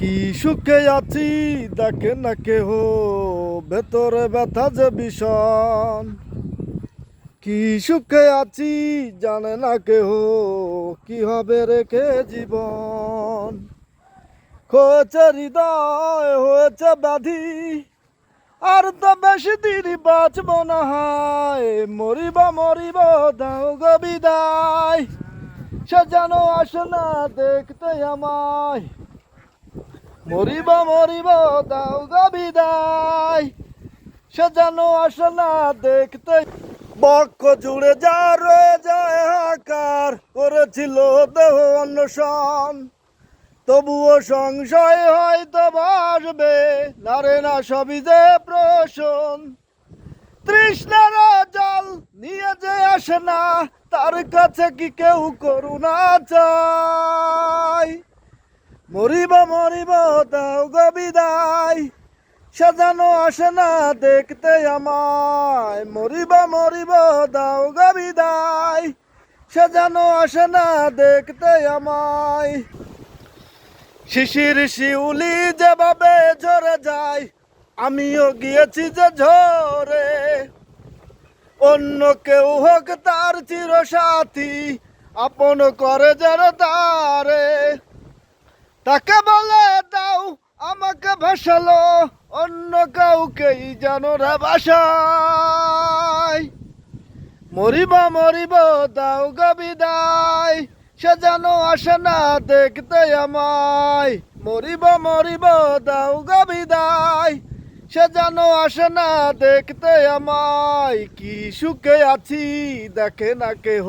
কি সুখে আছি দেখে না কেহ, ভেতরে ব্যথা যে ভীষণ। কি সুখে আছি জানে না কেহ, কি হবে রেখে জীবন। হয়েছে হৃদয় হয়েছে ব্যাধি, আর তো বেশি দিন বাঁচব না হায়। মরিব দাও গো বিদায়, সে যেন আসে না দেখতে আমায়। মরিব দাও গো বিদায়, সে যেন আসে না দেখতে। বক্ষ জুড়ে যা রয়ে যায় হাহাকার, করেছিল দেহ অন্বেষণ। তবুও সংশয় হয়তো বাসবে, নারে না সবই যে প্রশন। তৃষ্ণার জল নিয়ে যে আসে না, তার কাছে কি কেউ করুণা চায়। মরিব দাও গো বিদায়, সে যেন আসে না দেখতে আমায়। মরিব দাও গো বিদায়, সে যেন আসে না দেখতে আমায়। শিশির শিউলি যেভাবে ঝরে যায়, আমিও গিয়েছি যে ঝরে। অন্য কেউ হোক তার চিরসাথী, আপন করে যেন তারে। তাকে বলে দাও আমাকে ভাসালো, অন্য কাউকেই যেন রে ভাসায়। মরিব দাও গো বিদায়, সে যেন আসে না দেখতে আমায়। মরিব দাও গো বিদায়, সে যেন আসে না দেখতে আমায়। কি সুখে আছি দেখে না কেহ,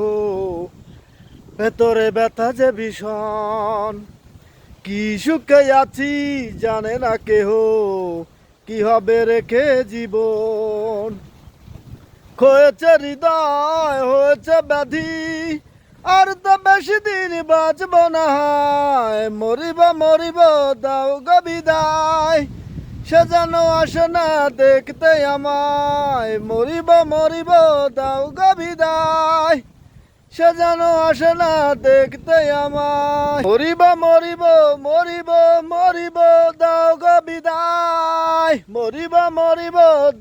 ভেতরে ব্যথা যে ভীষণ। কি সুখে আছি জানে না কেহ, কি হবে রেখে জীবন। হয়েছে হৃদয় হয়েছে ব্যাধি, আর তো বেশি দিন বাঁচব না হায়। মরিব দাও গো বিদায়, সে যেন আসে না দেখতে আমায়। মরিব দাও গো বিদায়, সে যেন আসে না দেখতে আমায়। মরিব দাও গো বিদায়। মরিব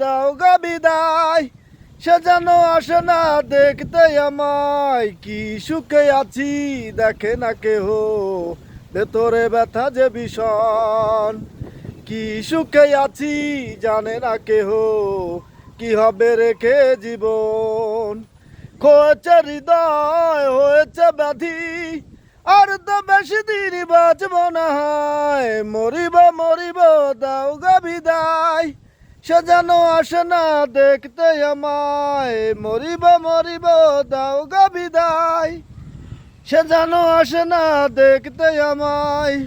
দাও গো বিদায়, সে যেন আসে না দেখতে আমায়। কি সুখে আছি দেখে না কেহ, ভেতরে ব্যথা যে ভীষণ। কি সুখে আছি জানে না কেহ, কি হবে রেখে জীবন। হয়েছে হৃদয় হয়েছে ব্যাধি, আর তো বেশি দিন বাঁচব না হায়। মরিব দাও গো বিদায়, সে যেন আসে না দেখতে আমায়। মরিব দাও গো বিদায়, সে যেন আসে না দেখতে আমায়।